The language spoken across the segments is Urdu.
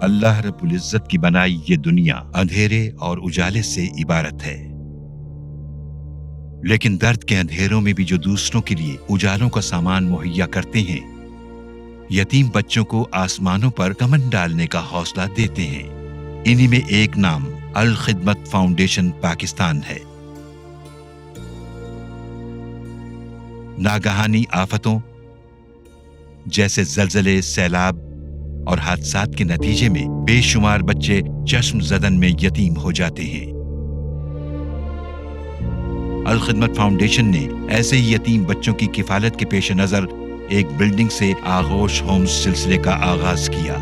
اللہ رب العزت کی بنائی یہ دنیا اندھیرے اور اجالے سے عبارت ہے، لیکن درد کے اندھیروں میں بھی جو دوسروں کے لیے اجالوں کا سامان مہیا کرتے ہیں، یتیم بچوں کو آسمانوں پر کمن ڈالنے کا حوصلہ دیتے ہیں، انہی میں ایک نام الخدمت فاؤنڈیشن پاکستان ہے۔ ناگہانی آفتوں جیسے زلزلے، سیلاب اور حادثات کے نتیجے میں بے شمار بچے چشم زدن میں یتیم ہو جاتے ہیں۔ الخدمت فاؤنڈیشن نے ایسے ہی یتیم بچوں کی کفالت کے پیش نظر ایک بلڈنگ سے آغوش ہومز سلسلے کا آغاز کیا۔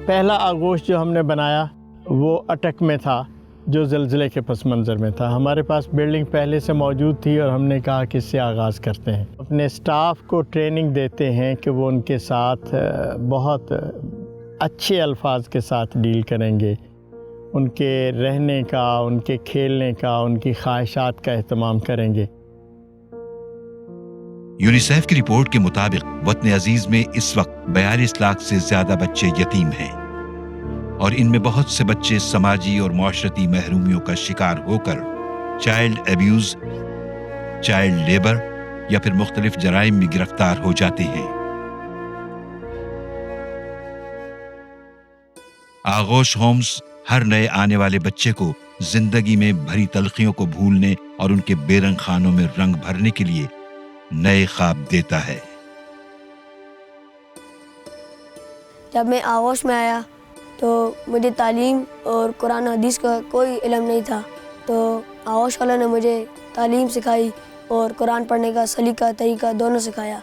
پہلا آغوش جو ہم نے بنایا وہ اٹک میں تھا، جو زلزلے کے پس منظر میں تھا۔ ہمارے پاس بلڈنگ پہلے سے موجود تھی اور ہم نے کہا کہ اس سے آغاز کرتے ہیں۔ اپنے سٹاف کو ٹریننگ دیتے ہیں کہ وہ ان کے ساتھ بہت اچھے الفاظ کے ساتھ ڈیل کریں گے، ان کے رہنے کا، ان کے کھیلنے کا، ان کی خواہشات کا اہتمام کریں گے۔ یونیسیف کی رپورٹ کے مطابق وطن عزیز میں اس وقت 42 لاکھ سے زیادہ بچے یتیم ہیں، اور ان میں بہت سے بچے سماجی اور معاشرتی محرومیوں کا شکار ہو کر چائلڈ ایبیوز، چائلڈ لیبر یا پھر مختلف جرائم میں گرفتار ہو جاتے ہیں۔ آغوش ہومز ہر نئے آنے والے بچے کو زندگی میں بھری تلخیوں کو بھولنے اور ان کے بے رنگ خانوں میں رنگ بھرنے کے لیے نئے خواب دیتا ہے۔ جب میں آغوش میں آیا تو مجھے تعلیم اور قرآن و حدیث کا کوئی علم نہیں تھا، تو آغوش والوں نے مجھے تعلیم سکھائی اور قرآن پڑھنے کا سلیقہ طریقہ دونوں سکھایا۔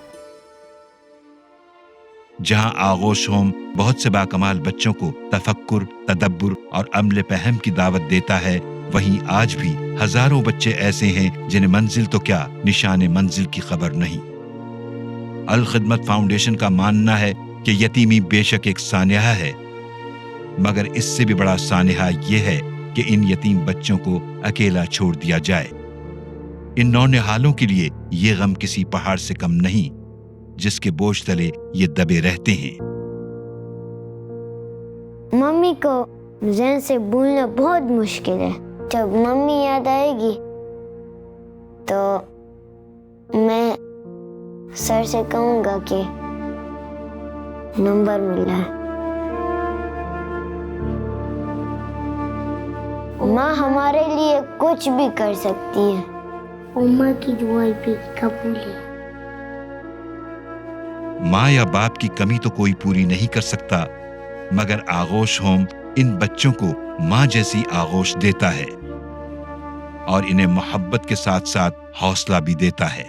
جہاں آغوش ہوم بہت سے باکمال بچوں کو تفکر، تدبر اور عمل فہم کی دعوت دیتا ہے، وہیں آج بھی ہزاروں بچے ایسے ہیں جنہیں منزل تو کیا، نشان منزل کی خبر نہیں۔ الخدمت فاؤنڈیشن کا ماننا ہے کہ یتیمی بے شک ایک سانحہ ہے، مگر اس سے بھی بڑا سانحہ یہ ہے کہ ان یتیم بچوں کو اکیلا چھوڑ دیا جائے۔ ان نونہالوں کے لیے یہ غم کسی پہاڑ سے کم نہیں جس کے بوجھ تلے یہ دبے رہتے ہیں۔ ممی کو ذہن سے بھولنا بہت مشکل ہے۔ جب ممی یاد آئے گی تو میں سر سے کہوں گا کہ نمبر ملا ہے۔ ماں ہمارے لیے کچھ بھی کر سکتی ہے، اماں کی دعائیں بھی قبول ہے۔ ماں یا باپ کی کمی تو کوئی پوری نہیں کر سکتا، مگر آغوش ہوم ان بچوں کو ماں جیسی آغوش دیتا ہے اور انہیں محبت کے ساتھ ساتھ حوصلہ بھی دیتا ہے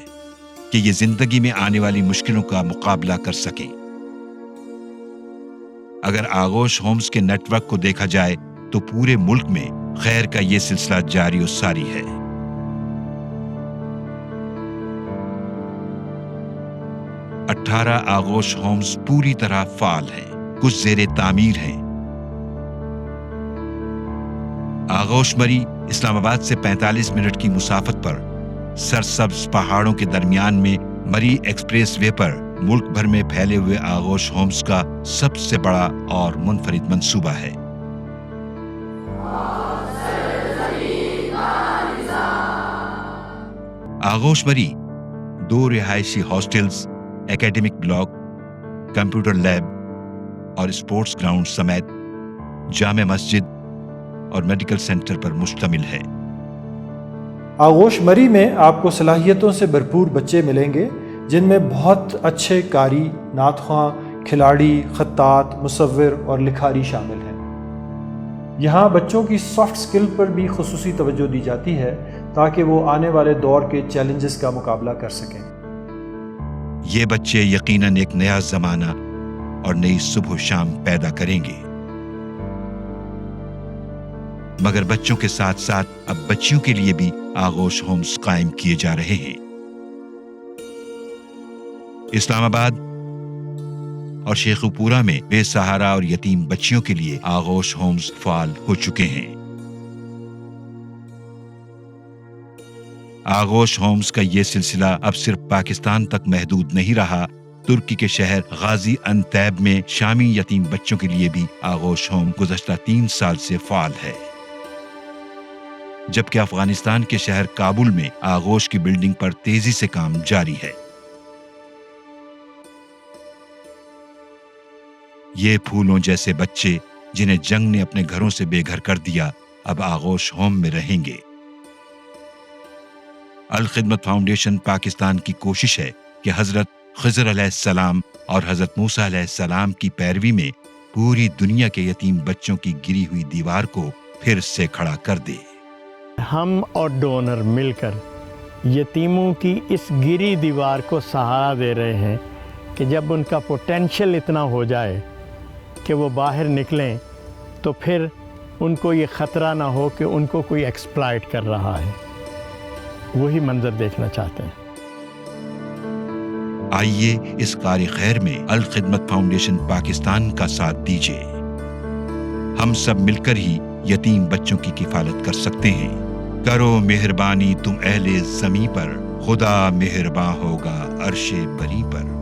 کہ یہ زندگی میں آنے والی مشکلوں کا مقابلہ کر سکیں۔ اگر آغوش ہومز کے نیٹ ورک کو دیکھا جائے تو پورے ملک میں خیر کا یہ سلسلہ جاری و ساری ہے۔ اٹھارہ آغوش ہومز پوری طرح فعال ہیں، کچھ زیر تعمیر ہیں۔ آغوش مری اسلام آباد سے 45 منٹ کی مسافت پر سرسبز پہاڑوں کے درمیان میں مری ایکسپریس وے پر ملک بھر میں پھیلے ہوئے آغوش ہومز کا سب سے بڑا اور منفرد منصوبہ ہے۔ آغوش مری 2 رہائشی hostels, academic block, computer lab اور اسپورٹس گراؤنڈ سمیت جامع مسجد اور میڈیکل سینٹر پر مشتمل ہے۔ آغوش مری میں آپ کو صلاحیتوں سے بھرپور بچے ملیں گے، جن میں بہت اچھے قاری، نعت خواں، کھلاڑی، خطاط، مصور اور لکھاری شامل ہیں۔ یہاں بچوں کی سافٹ سکل پر بھی خصوصی توجہ دی جاتی ہے تاکہ وہ آنے والے دور کے چیلنجز کا مقابلہ کر سکیں۔ یہ بچے یقیناً ایک نیا زمانہ اور نئی صبح و شام پیدا کریں گے، مگر بچوں کے ساتھ ساتھ اب بچیوں کے لیے بھی آغوش ہومز قائم کیے جا رہے ہیں۔ اسلام آباد اور شیخوپورہ میں بے سہارا اور یتیم بچیوں کے لیے آغوش ہومز فعال ہو چکے ہیں۔ آغوش ہومز کا یہ سلسلہ اب صرف پاکستان تک محدود نہیں رہا، ترکی کے شہر غازی انتیب میں شامی یتیم بچوں کے لیے بھی آغوش ہوم گزشتہ 3 سال سے فعال ہے، جبکہ افغانستان کے شہر کابل میں آغوش کی بلڈنگ پر تیزی سے کام جاری ہے۔ یہ پھولوں جیسے بچے جنہیں جنگ نے اپنے گھروں سے بے گھر کر دیا اب آغوش ہوم میں رہیں گے۔ الخدمت فاؤنڈیشن پاکستان کی کوشش ہے کہ حضرت خضر علیہ السلام اور حضرت موسیٰ علیہ السلام کی پیروی میں پوری دنیا کے یتیم بچوں کی گری ہوئی دیوار کو پھر سے کھڑا کر دے۔ ہم اور ڈونر مل کر یتیموں کی اس گری دیوار کو سہارا دے رہے ہیں کہ جب ان کا پوٹینشیل اتنا ہو جائے کہ وہ باہر نکلیں تو پھر ان کو یہ خطرہ نہ ہو کہ ان کو کوئی ایکسپلائٹ کر رہا ہے۔ وہی منظر دیکھنا چاہتے ہیں۔ آئیے اس کار خیر میں الخدمت فاؤنڈیشن پاکستان کا ساتھ دیجیے۔ ہم سب مل کر ہی یتیم بچوں کی کفالت کر سکتے ہیں۔ کرو مہربانی تم اہل زمیں پر، خدا مہرباں ہوگا عرش بری پر۔